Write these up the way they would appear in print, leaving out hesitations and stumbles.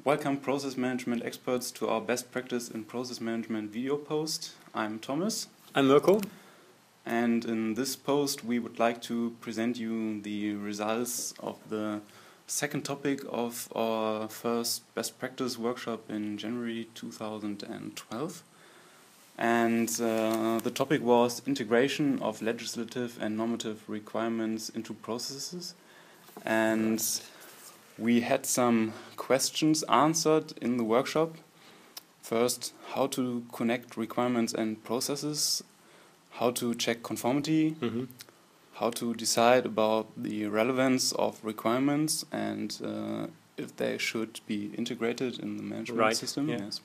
Welcome process management experts to our best practice in process management video post. I'm Thomas. I'm Mirko. And in this post we would like to present you the results of the second topic of our first best practice workshop in January 2012. And the topic was integration of legislative and normative requirements into processes. And we had some questions answered in the workshop. First, how to connect requirements and processes, how to check conformity, how to decide about the relevance of requirements and if they should be integrated in the management system. Yeah. Yes.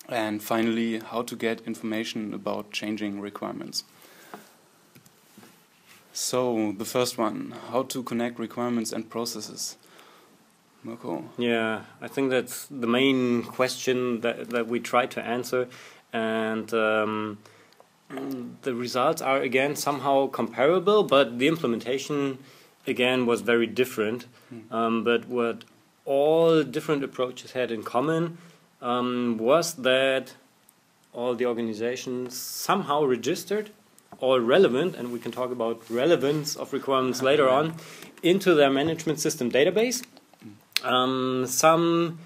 And finally, how to get information about changing requirements. So, the first one, how to connect requirements and processes. Mirko. Yeah, I think that's the main question that we try to answer, and the results are again somehow comparable, but the implementation again was very different. But what all different approaches had in common was that all the organizations somehow registered all relevant, and we can talk about relevance of requirements later on, into their management system database. Some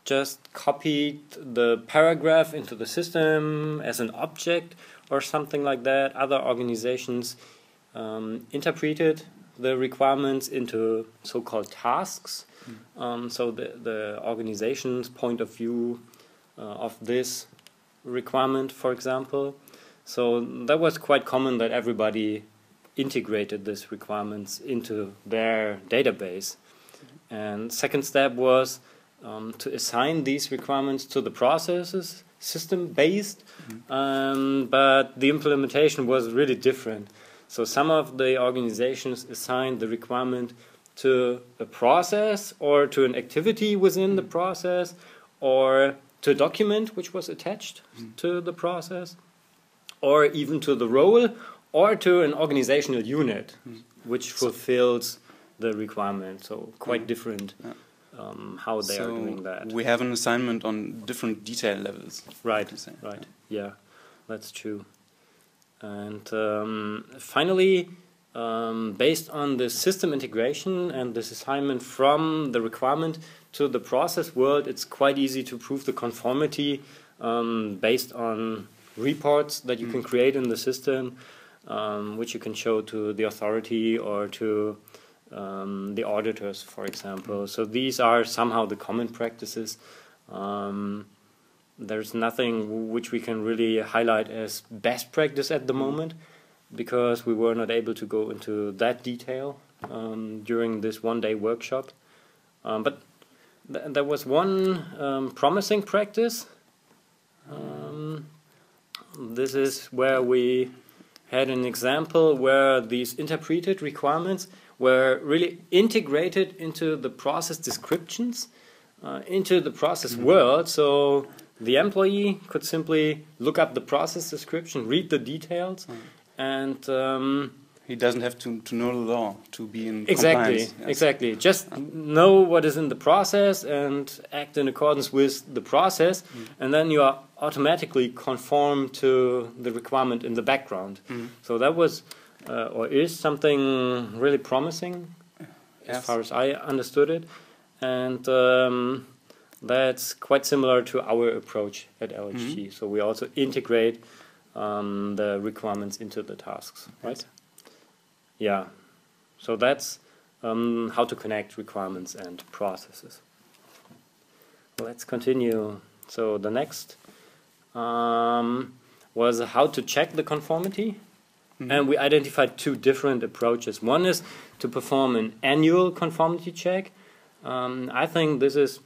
just copied the paragraph into the system as an object or something like that. Other organizations interpreted the requirements into so-called tasks. So the organization's point of view of this requirement, for example. So that was quite common that everybody integrated these requirements into their database. And second step was to assign these requirements to the processes, system-based, but the implementation was really different. So some of the organizations assigned the requirement to a process or to an activity within the process or to a document which was attached to the process or even to the role or to an organizational unit which fulfills the requirement. So quite different how they are doing that. We have an assignment on different detail levels. Right, right. Yeah, that's true. And finally, based on the system integration and this assignment from the requirement to the process world, it's quite easy to prove the conformity based on reports that you can create in the system, which you can show to the authority or to the auditors, for example. So these are somehow the common practices. There's nothing which we can really highlight as best practice at the moment, because we were not able to go into that detail during this one-day workshop. But there was one promising practice. This is where we had an example where these interpreted requirements were really integrated into the process descriptions, into the process world. So the employee could simply look up the process description, read the details, and he doesn't have to know the law to be in exactly, compliance. Yes. Exactly. Just know what is in the process and act in accordance with the process, and then you are automatically conform to the requirement in the background. So that was or is something really promising, as far as I understood it, and that's quite similar to our approach at LHG. So we also integrate the requirements into the tasks, right? Yeah, so that's how to connect requirements and processes. Let's continue. So the next was how to check the conformity. And we identified two different approaches. One is to perform an annual conformity check. I think this is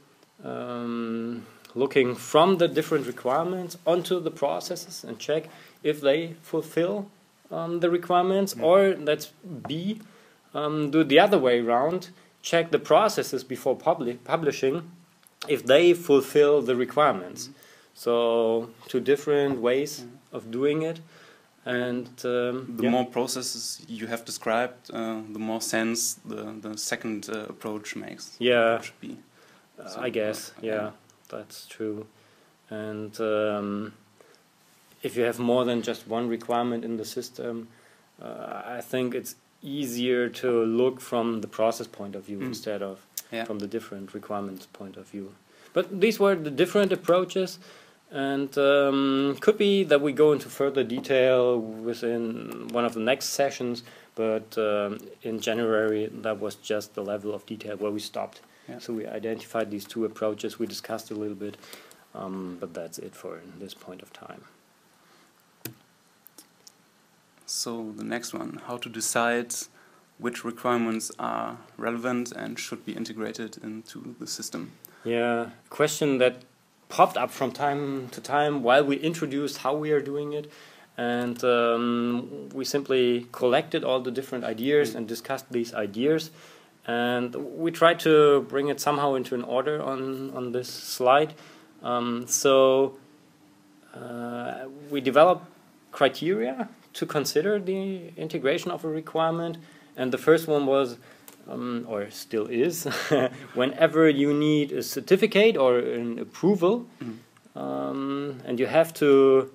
looking from the different requirements onto the processes and check if they fulfill the requirements, or that's B, do the other way around, check the processes before publishing if they fulfill the requirements. So two different ways of doing it. And the more processes you have described, the more sense the second approach makes. Yeah. Approach B. I guess, yeah, that's true. And if you have more than just one requirement in the system, I think it's easier to look from the process point of view instead of from the different requirements point of view. But these were the different approaches, and could be that we go into further detail within one of the next sessions, but in January that was just the level of detail where we stopped. So we identified these two approaches, we discussed a little bit, but that's it for this point of time. So the next one, how to decide which requirements are relevant and should be integrated into the system. Yeah, question that popped up from time to time while we introduced how we are doing it, and we simply collected all the different ideas and discussed these ideas, and we tried to bring it somehow into an order on this slide. We developed criteria to consider the integration of a requirement, and the first one was, or still is, whenever you need a certificate or an approval, and you have to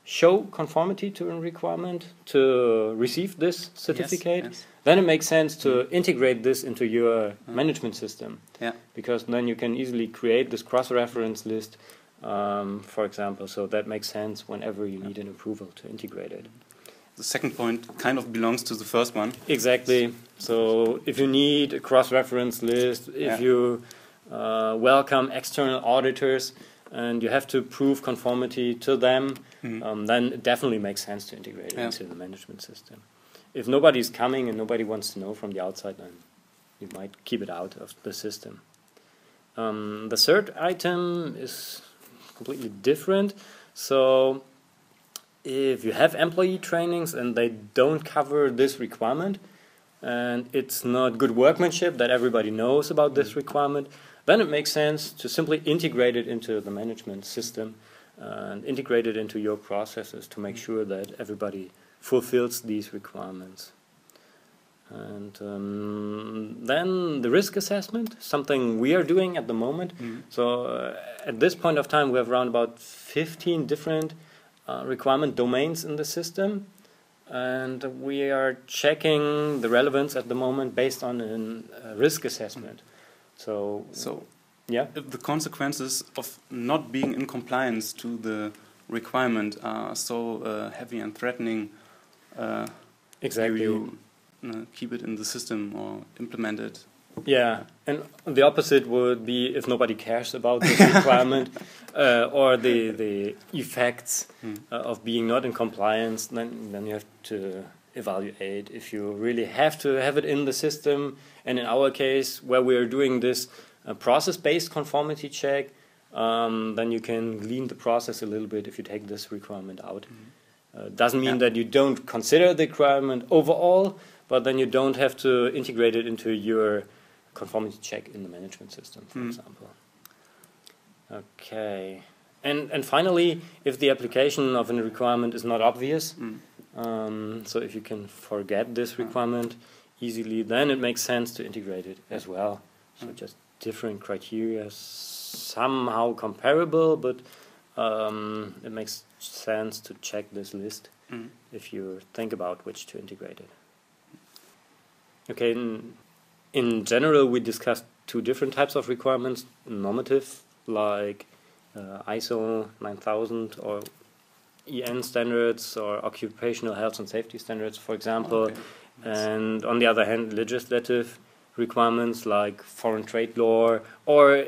show conformity to a requirement to receive this certificate, then it makes sense to integrate this into your management system, because then you can easily create this cross-reference list, for example, so that makes sense whenever you need an approval to integrate it. The second point kind of belongs to the first one. Exactly. So if you need a cross-reference list, if you welcome external auditors and you have to prove conformity to them, then it definitely makes sense to integrate it into the management system. If nobody's coming and nobody wants to know from the outside, then you might keep it out of the system. The third item is completely different. So if you have employee trainings and they don't cover this requirement, and it's not good workmanship that everybody knows about this requirement, then it makes sense to simply integrate it into the management system and integrate it into your processes to make sure that everybody fulfills these requirements. And then the risk assessment, something we are doing at the moment. So at this point of time we have around about 15 different requirement domains in the system, and we are checking the relevance at the moment based on a risk assessment. So if the consequences of not being in compliance to the requirement are so heavy and threatening, exactly, you keep it in the system or implement it. Yeah, and the opposite would be if nobody cares about this requirement or the effects of being not in compliance, then you have to evaluate if you really have to have it in the system. And in our case, where we are doing this process-based conformity check, then you can lean the process a little bit if you take this requirement out. Doesn't mean that you don't consider the requirement overall, but then you don't have to integrate it into your conformity check in the management system, for example. Okay, and finally, if the application of a requirement is not obvious, so if you can forget this requirement easily, then it makes sense to integrate it as well. So just different criteria, somehow comparable, but it makes sense to check this list if you think about which to integrate it. Okay. In general, we discussed two different types of requirements: normative, like ISO 9000 or EN standards or occupational health and safety standards, for example, and on the other hand, legislative requirements like foreign trade law or,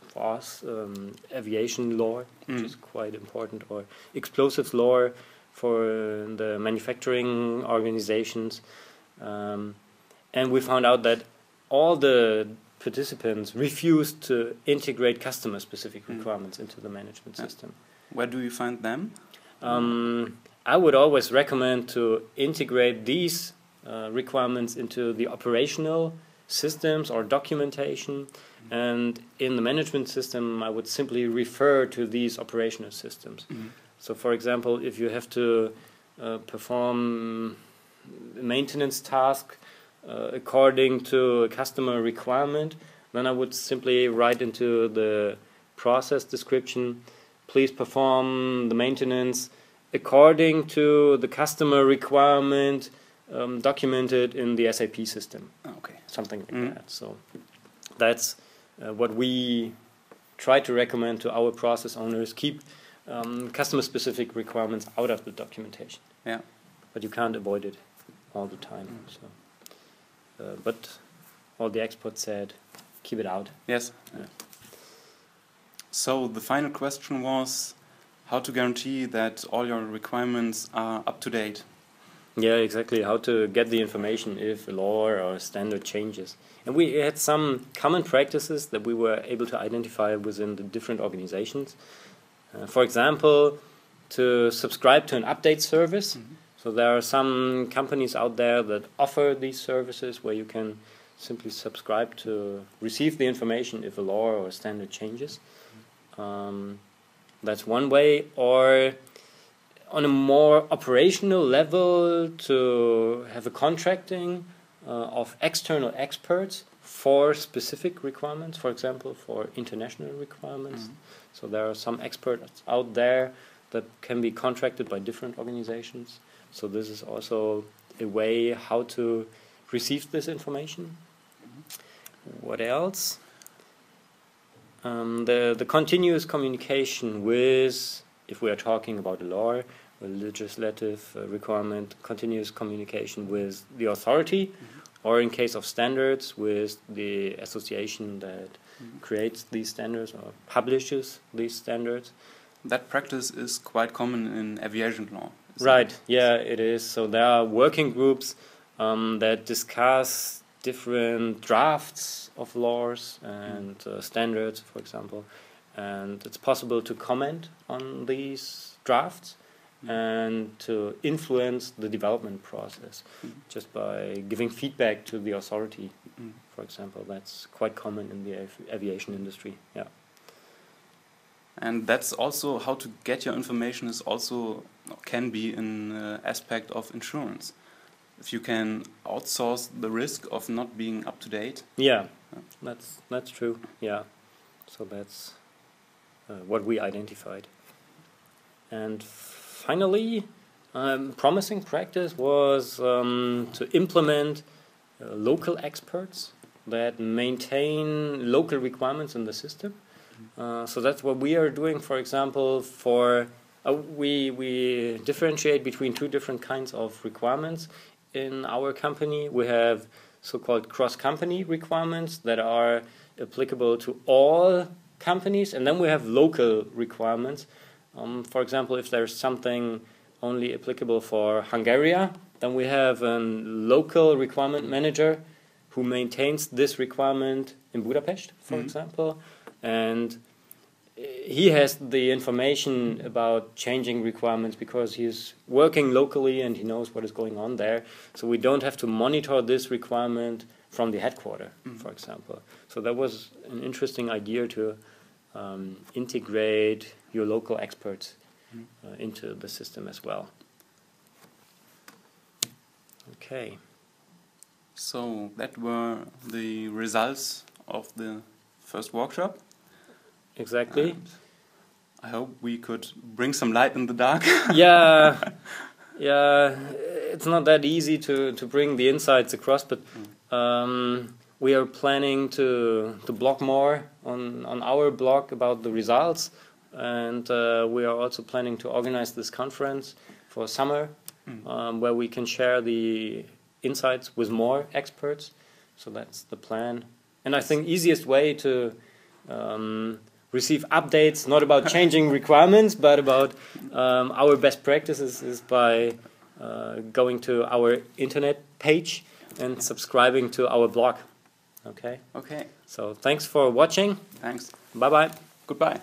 for us, aviation law, which is quite important, or explosives law for the manufacturing organizations. And we found out that all the participants refused to integrate customer-specific requirements into the management system. Where do you find them? I would always recommend to integrate these requirements into the operational systems or documentation. And in the management system, I would simply refer to these operational systems. So, for example, if you have to perform a maintenance task according to a customer requirement, then I would simply write into the process description, please perform the maintenance according to the customer requirement documented in the SAP system. Okay. Something like that. So that's what we try to recommend to our process owners. Keep customer-specific requirements out of the documentation. Yeah. But you can't avoid it all the time. So, but all the experts said, keep it out. Yes. Yeah. So the final question was how to guarantee that all your requirements are up to date. Yeah, exactly. How to get the information if a law or a standard changes. And we had some common practices that we were able to identify within the different organizations. For example, to subscribe to an update service. So there are some companies out there that offer these services where you can simply subscribe to receive the information if a law or a standard changes. That's one way. Or on a more operational level, to have a contracting of external experts for specific requirements, for example, for international requirements. So there are some experts out there that can be contracted by different organizations. So this is also a way how to receive this information. What else? The continuous communication with, if we are talking about a law, a legislative requirement, continuous communication with the authority, or in case of standards, with the association that creates these standards or publishes these standards. That practice is quite common in aviation law. Right, yeah, it is. So there are working groups that discuss different drafts of laws and standards, for example, and it's possible to comment on these drafts and to influence the development process just by giving feedback to the authority, for example. That's quite common in the aviation industry, yeah. And that's also how to get your information is also can be an aspect of insurance. If you can outsource the risk of not being up to date. Yeah, that's true. Yeah, so that's what we identified. And finally, promising practice was to implement local experts that maintain local requirements in the system. So that's what we are doing. For example, for we differentiate between two different kinds of requirements. In our company, we have so-called cross-company requirements that are applicable to all companies, and then we have local requirements. For example, if there's something only applicable for Hungary, then we have a local requirement manager who maintains this requirement in Budapest, for example, and he has the information about changing requirements because he's working locally and he knows what is going on there. So we don't have to monitor this requirement from the headquarters, for example. So that was an interesting idea to integrate your local experts into the system as well. Okay. So that were the results of the first workshop. Exactly. And I hope we could bring some light in the dark. Yeah, it's not that easy to bring the insights across, but we are planning to blog more on our blog about the results, and we are also planning to organize this conference for summer, where we can share the insights with more experts. So that's the plan. And I think easiest way to receive updates, not about changing requirements, but about our best practices, is by going to our internet page and subscribing to our blog. Okay? Okay. So thanks for watching. Thanks. Bye-bye. Goodbye.